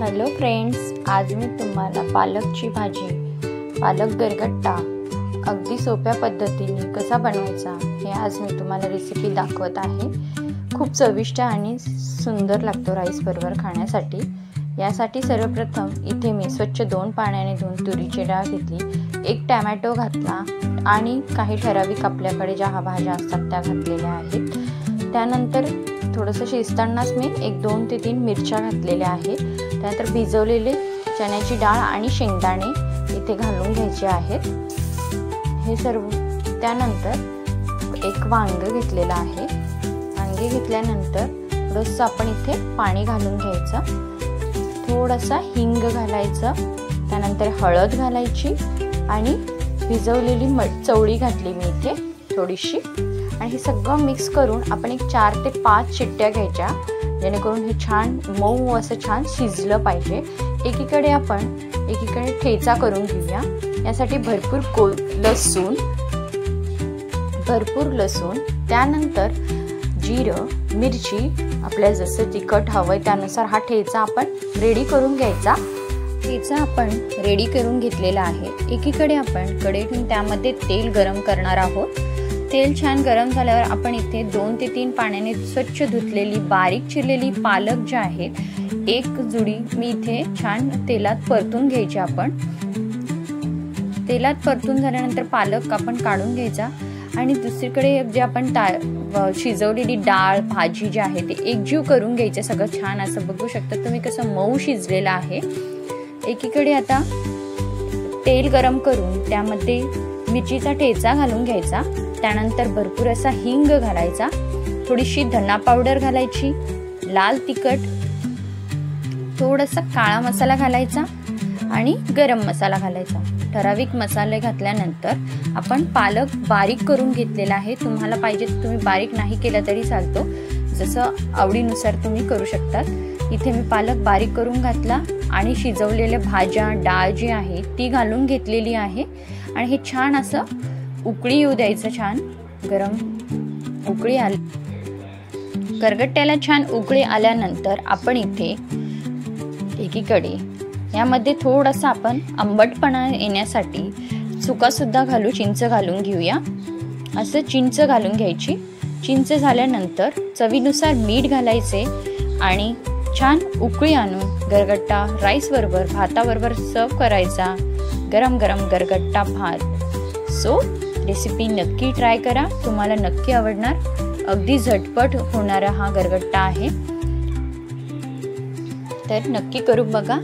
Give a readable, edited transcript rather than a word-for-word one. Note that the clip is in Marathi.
हॅलो फ्रेंड्स, आज मी तुम्हाला पालकची भाजी, पालक गरगट्टा अगदी सोप्या पद्धतीने कसा बनवायचा हे आज मी तुम्हाला रेसिपी दाखवत आहे। खूप चविष्ट आणि सुंदर लागतो राईस बरोबर खाण्यासाठी। यासाठी सर्वप्रथम इथे मी स्वच्छ 2 पाण्याने धुवून तुरीची डाळ घेतली, 1 टोमॅटो घातला आणि काही ठराविक आपल्याकडे ज्या भाज्या असतात त्या घातलेल्या आहेत। त्यानंतर थोडंसं शिजतानाच मी 1-2 ते 3 मिरच्या घातलेल्या आहेत। त्यानंतर भिजवलेले चण्याची डाळ आणि शेंगदाणे इथे घालून घ्यायचे आहेत हे सर्व। त्यानंतर 1 वांग घेतलेला आहे। वांगे घेतल्यानंतर थोडंसं आपण इथे पाणी घालून घ्यायचं, थोडासा हिंग घालायचं, त्यानंतर हळद घालायची आणि भिजवलेली चवळी घातली मी इथे थोडीशी, आणि हे सगळं मिक्स करून आपण 4 ते 5 शिट्ट्या घ्यायच्या, जेणेकरून हे छान मऊ असं छान शिजलं पाहिजे। एकीकडे ठेचा करून घेऊया। यासाठी भरपूर लसूण, त्यानंतर जिरं, मिरची, आपल्याला जसं तिखट हवंय त्यानुसार हा ठेचा आपण रेडी करून घ्यायचा। ठेचा आपण रेडी करून घेतलेला आहे। एकीकडे आपण कढईतून त्यामध्ये तेल गरम करणार आहोत। तेल छान गरम झाल्यावर आपण इथे 2 ते 3 पाण्याने स्वच्छ धुतलेली बारीक चिरलेली पालक जे आहेत 1 जुडी मी इथे छान तेलात परतून घ्यायची। आपण तेलात परतून झाल्यानंतर पालक आपण काढून घ्यायचा आणि दुसरीकडे जे आपण शिजवलेली डाळ भाजी जी आहे ते एकजीव करून घ्यायचे। सगळं छान असं बघू शकता तुम्ही कसं मऊ शिजलेलं आहे। एकीकडे आता तेल गरम करून त्यामध्ये मिरचीचा ठेचा घालून घ्यायचा, त्यानंतर भरपूर असा हिंग घालायचा, थोडीशी धना पावडर घालायची, लाल तिखट, थोडासा काळा मसाला घालायचा आणि गरम मसाला घालायचा। ठराविक मसाले घातल्यानंतर आपण पालक बारीक करून घेतलेला आहे। तुम्हाला पाहिजे तुम्ही बारीक नाही केला तरी चालतो, जसं आवडीनुसार तुम्ही करू शकतात। इथे मी पालक बारीक करून घातला आणि शिजवलेल्या भाज्या डाळ जी आहे ती घालून घेतलेली आहे आणि हे छान असं उकळी येऊ द्यायचं। छान गरम उकळी आली, गरगट्ट्याला छान उकळी आल्यानंतर आपण इथे एकीकडे यामध्ये थोडासा आपण आंबटपणा येण्यासाठी चुका सुद्धा घालू, चिंच घालून घेऊया। असं चिंच घालून घ्यायची। चिंच झाल्यानंतर चवीनुसार मीठ घालायचे आणि छान उकळी आणून गरगट्टा राईस बरोबर भाताबरोबर सर्व करायचा। गरम गरम गरगट्टा भात। सो रेसिपी नक्की ट्राय करा, तुम्हाला नक्की आवडणार। अगदी झटपट होणारा हा गरगट्टा आहे, तर नक्की करून बघा।